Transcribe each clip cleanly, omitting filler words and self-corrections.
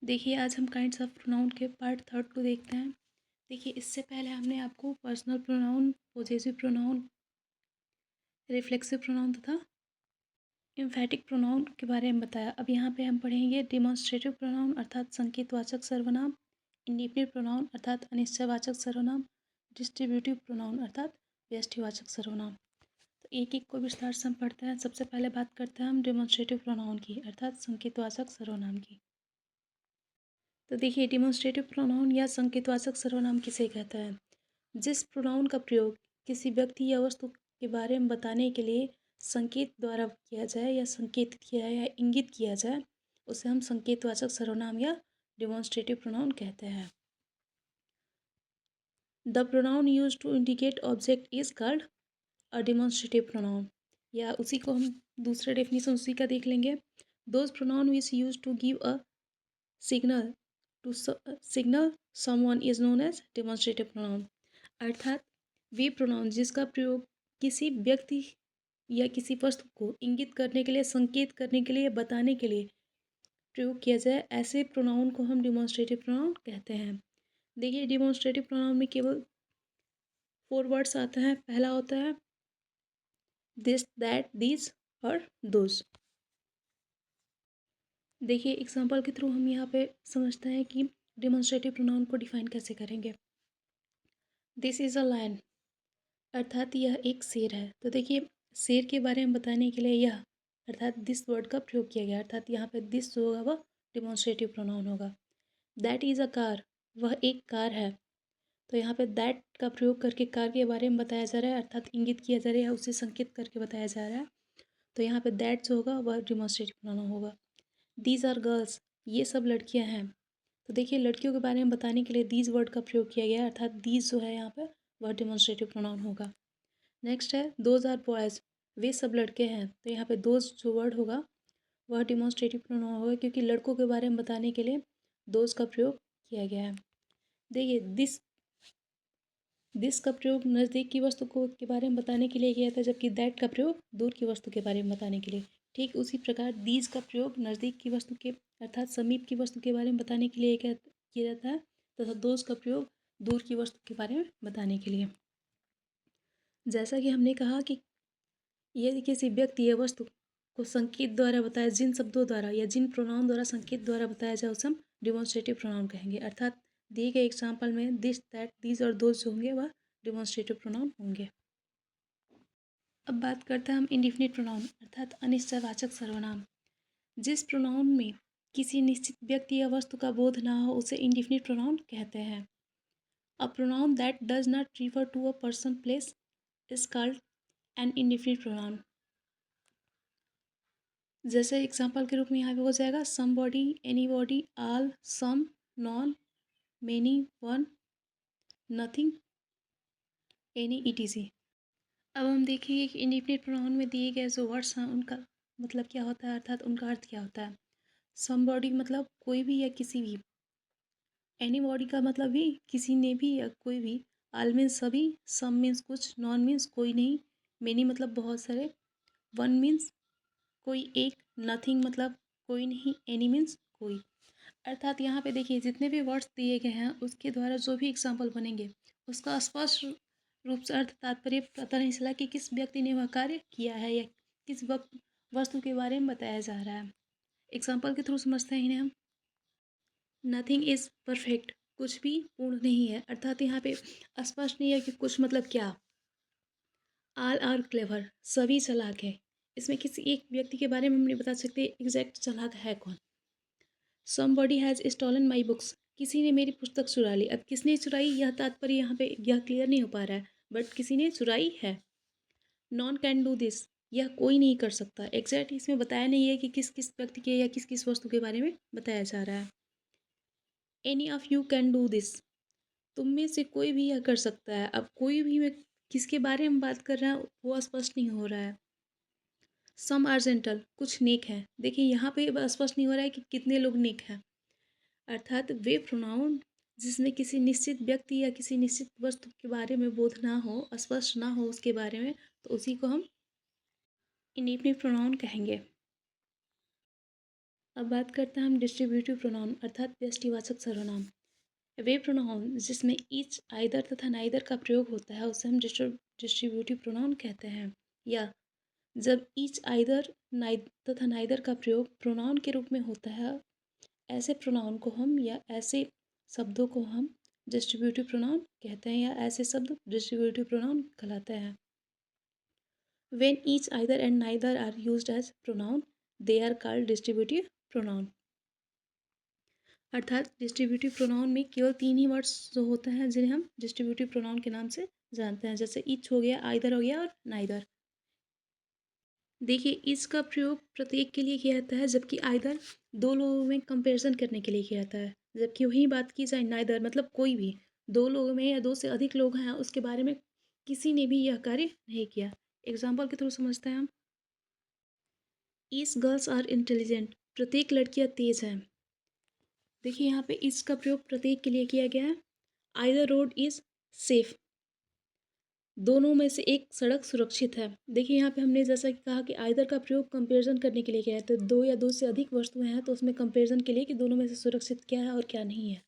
देखिए, आज हम काइंड्स ऑफ प्रोनाउन के पार्ट थर्ड को देखते हैं। देखिए, इससे पहले हमने आपको personal pronoun, possessive pronoun, reflexive pronoun तथा एम्फैटिक प्रोनाउन के बारे में बताया। अब यहाँ पे हम पढ़ेंगे डिमॉन्स्ट्रेटिव प्रोनाउन अर्थात संकेतवाचक सर्वनाम, इंडिफिनिट प्रोनाउन अर्थात अनिश्चयवाचक सर्वनाम, डिस्ट्रीब्यूटिव प्रोनाउन अर्थात व्यष्टिवाचक सर्वनाम। तो एक एक को विस्तार से हम पढ़ते हैं। सबसे पहले बात करते हैं हम डिमॉन्स्ट्रेटिव प्रोनाउन की अर्थात संकेतवाचक सर्वनाम की। तो देखिए, डिमॉन्स्ट्रेटिव प्रोनाउन या संकेतवाचक सर्वनाम किसे कहता है? जिस प्रोनाउन का प्रयोग किसी व्यक्ति या वस्तु के बारे में बताने के लिए संकेत द्वारा किया जाए या संकेतित किया है या इंगित किया जाए, उसे हम संकेतवाचक सर्वनाम या डिमॉन्स्ट्रेटिव प्रोनाउन कहते हैं। The pronoun use to indicate object is called a demonstrative pronoun. या उसी को हम दूसरे डेफिनेशन उसी का देख लेंगे। Those pronoun which use to give a signal to signal someone is known as demonstrative pronoun. अर्थात वे प्रोनाउन जिसका प्रयोग किसी व्यक्ति या किसी वस्तु को इंगित करने के लिए, संकेत करने के लिए, बताने के लिए प्रयोग किया जाए, ऐसे प्रोनाउन को हम डिमॉन्स्ट्रेटिव प्रोनाउन कहते हैं। देखिए, डिमॉन्स्ट्रेटिव प्रोनाउन में केवल 4 वर्ड्स आते हैं। पहला होता है दिस, दैट, दिस और दोज। देखिए, एग्जाम्पल के थ्रू हम यहाँ पे समझते हैं कि डिमॉन्स्ट्रेटिव प्रोनाउन को डिफाइन कैसे करेंगे। दिस इज़ अ लायन अर्थात यह एक शेर है। तो देखिए, शेर के बारे में बताने के लिए यह अर्थात दिस वर्ड का प्रयोग किया गया। अर्थात यहाँ पे दिस जो होगा वह डिमॉन्स्ट्रेटिव प्रोनाउन होगा। दैट इज़ अ कार, वह एक कार है। तो यहाँ पे दैट का प्रयोग करके कार के बारे में बताया जा रहा है, अर्थात इंगित किया जा रहा है, उसे संकेत करके बताया जा रहा है। तो यहाँ पे दैट जो होगा वह डिमॉन्स्ट्रेटिव प्रोनाउन होगा। दीज आर गर्ल्स, ये सब लड़कियाँ हैं। तो देखिए, लड़कियों के बारे में बताने के लिए दीज वर्ड का प्रयोग किया गया है, अर्थात दीज जो है यहाँ पर वह डिमॉन्स्ट्रेटिव प्रोनाउन होगा। नेक्स्ट है दोज आर बॉयज़, वे सब लड़के हैं। तो यहाँ पे दोज जो वर्ड होगा वह डिमॉन्स्ट्रेटिव प्रोनाउन होगा, क्योंकि लड़कों के बारे में बताने के लिए दोज का प्रयोग किया गया है। देखिए, दिस का प्रयोग नज़दीक की वस्तु को के बारे में बताने के लिए किया था, जबकि दैट का प्रयोग दूर की वस्तु के बारे में बताने के लिए। ठीक उसी प्रकार दीज का प्रयोग नज़दीक की वस्तु के अर्थात समीप की वस्तु के बारे में बताने के लिए किया जाता है, तथा दोज का प्रयोग दूर की वस्तु के बारे में बताने के लिए। जैसा कि हमने कहा कि यदि किसी व्यक्ति या वस्तु को संकेत द्वारा बताया, जिन शब्दों द्वारा या जिन प्रोनाउन द्वारा संकेत द्वारा बताया जाए, उसे हम डिमॉन्स्ट्रेटिव प्रोनाउन कहेंगे। अर्थात दिए गए एग्जाम्पल में दिस, दैट, दीज और दोज जो होंगे वह डिमॉन्स्ट्रेटिव प्रोनाउन होंगे। अब बात करते हैं हम इंडिफिनिट प्रोनाउन अर्थात अनिश्चयवाचक सर्वनाम। जिस प्रोनाउन में किसी निश्चित व्यक्ति या वस्तु का बोध ना हो, उसे इंडिफिनिट प्रोनाउन कहते हैं। A pronoun that does not refer to a person, place is called an indefinite pronoun. जैसे एग्जाम्पल के रूप में यहाँ पे हो जाएगा somebody, anybody, all, some, none, many, one, nothing, any, E T C. अब हम देखेंगे कि इंडिफिनिट प्रोनाउन में दिए गए जो वर्ड्स हैं उनका मतलब क्या होता है, अर्थात उनका अर्थ क्या होता है। समबॉडी मतलब कोई भी या किसी भी। एनीबॉडी का मतलब भी किसी ने भी या कोई भी। ऑल मीन्स सभी, सम मीन्स कुछ, नॉन मीन्स कोई नहीं, मेनी मतलब बहुत सारे, वन मीन्स कोई एक, नथिंग मतलब कोई नहीं, एनी मीन्स कोई। अर्थात यहाँ पे देखिए, जितने भी वर्ड्स दिए गए हैं उसके द्वारा जो भी एग्जाम्पल बनेंगे उसका स्पष्ट रूप से अर्थ तात्पर्य पता नहीं चला कि किस व्यक्ति ने वह कार्य किया है या किस वस्तु के बारे में बताया जा रहा है। एग्जाम्पल के थ्रू समझते हैं इन्हें हम। नथिंग इज़ परफेक्ट, कुछ भी पूर्ण नहीं है। अर्थात यहाँ पे स्पष्ट नहीं है कि कुछ मतलब क्या। ऑल आर क्लेवर, सभी चालाक है। इसमें किसी एक व्यक्ति के बारे में हम नहीं बता सकते एग्जैक्ट चालाक है कौन। Somebody has stolen my books, किसी ने मेरी पुस्तक चुरा ली। अब किसने चुराई यह तात्पर्य यहाँ पे यह क्लियर नहीं हो पा रहा है, बट किसी ने चुराई है। नॉन कैन डू दिस, यह कोई नहीं कर सकता। एग्जैक्ट इसमें बताया नहीं है कि किस किस व्यक्ति के या किस किस वस्तु के बारे में बताया जा रहा है। Any of you can do this, तुम में से कोई भी यह कर सकता है। अब कोई भी में किसके बारे में बात कर रहा है वो स्पष्ट नहीं हो रहा है। सम आर जेंटल, कुछ नेक हैं। देखिए, यहाँ पे स्पष्ट नहीं हो रहा है कि कितने लोग नेक हैं। अर्थात वे प्रोनाउन जिसमें किसी निश्चित व्यक्ति या किसी निश्चित वस्तु के बारे में बोध ना हो, स्पष्ट ना हो उसके बारे में, तो उसी को हम इंडिफिनिट प्रोनाउन कहेंगे। अब बात करते हैं हम डिस्ट्रीब्यूटिव प्रोनाउन अर्थात व्यष्टिवाचक सर्वनाम। वे प्रोनाउन जिसमें ईच, आइदर तथा नाइदर का प्रयोग होता है उसे हम डिस्ट्रीब्यूटिव प्रोनाउन कहते हैं। या जब ईच, आइदर तथा नाइदर का प्रयोग प्रोनाउन के रूप में होता है, ऐसे प्रोनाउन को हम या ऐसे शब्दों को हम डिस्ट्रीब्यूटिव प्रोनाउन कहते हैं या ऐसे शब्द डिस्ट्रीब्यूटिव प्रोनाउन कहलाते हैं। When each, either and neither are used as pronoun, they are called distributive pronoun। अर्थात डिस्ट्रीब्यूटिव प्रोनाउन में केवल 3 ही वर्ड्स जो होते हैं जिन्हें हम डिस्ट्रीब्यूटिव प्रोनाउन के नाम से जानते हैं, जैसे ईच हो गया, आइदर हो गया और नाइदर। देखिए, ईच का प्रयोग प्रत्येक के लिए किया जाता है, जबकि आइदर दो लोगों में कंपैरिजन करने के लिए किया जाता है। जबकि वही बात की जाए नाइदर मतलब कोई भी दो लोगों में या दो से अधिक लोग हैं उसके बारे में किसी ने भी यह कार्य नहीं किया। एग्जाम्पल के थ्रू समझते हैं हम। ईच गर्ल्स आर इंटेलिजेंट, प्रत्येक लड़कियां तेज हैं। देखिए यहाँ पे इस का प्रयोग प्रत्येक के लिए किया गया है। आइदर रोड इज सेफ, दोनों में से एक सड़क सुरक्षित है। देखिए यहाँ पे हमने जैसा कि कहा कि आइदर का प्रयोग कंपैरिजन करने के लिए किया है, तो दो या दो से अधिक वस्तुएं हैं तो उसमें कंपैरिजन के लिए कि दोनों में से सुरक्षित क्या है और क्या नहीं है।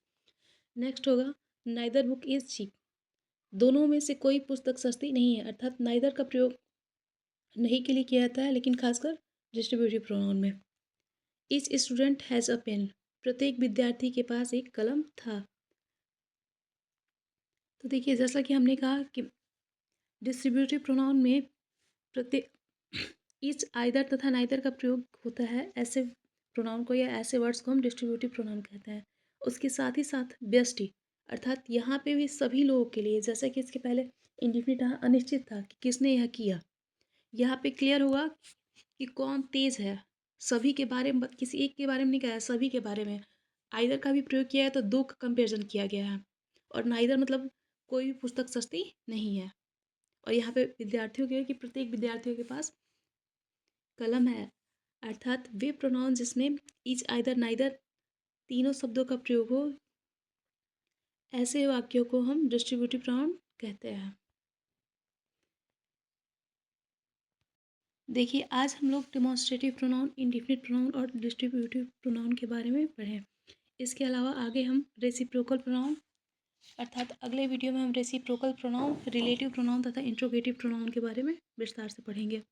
नेक्स्ट होगा नाइदर बुक इज चीप, दोनों में से कोई पुस्तक सस्ती नहीं है। अर्थात नाइदर का प्रयोग नहीं के लिए किया जाता है, लेकिन खासकर डिस्ट्रीब्यूटिव प्रोनाउन में। Each student has a pen, प्रत्येक विद्यार्थी के पास एक कलम था। तो देखिए जैसा कि हमने कहा कि डिस्ट्रीब्यूटिव प्रोनाउन में प्रत्येक ईच, आइदर तथा नाइदर का प्रयोग होता है। ऐसे प्रोनाउन को या ऐसे वर्ड्स को हम डिस्ट्रीब्यूटिव प्रोनाउन कहते हैं। उसके साथ ही साथ व्यष्टि अर्थात यहाँ पे भी सभी लोगों के लिए, जैसा कि इसके पहले इंडिफिनिट अनिश्चित था कि किसने यह किया, यहाँ पे क्लियर होगा कि कौन तेज है। सभी के बारे में, किसी एक के बारे में नहीं कहा है, सभी के बारे में। आइदर का भी प्रयोग किया है तो दो का कंपेरिजन किया गया है, और नाइदर मतलब कोई भी पुस्तक सस्ती नहीं है। और यहाँ पे विद्यार्थियों के कि प्रत्येक विद्यार्थियों के पास कलम है। अर्थात वे प्रोनाउन जिसमें ईच, आइदर, नाइदर तीनों शब्दों का प्रयोग हो, ऐसे वाक्यों को हम डिस्ट्रीब्यूटिव प्रोनाउन कहते हैं। देखिए आज हम लोग डिमॉन्स्ट्रेटिव प्रोनाउन, इंडिफिनिट प्रोनाउन और डिस्ट्रीब्यूटिव प्रोनाउन के बारे में पढ़ें। इसके अलावा आगे हम रेसिप्रोकल प्रोनाउन अर्थात अगले वीडियो में हम रेसिप्रोकल प्रोनाउन, रिलेटिव प्रोनाउन तथा इंट्रोगेटिव प्रोनाउन के बारे में विस्तार से पढ़ेंगे।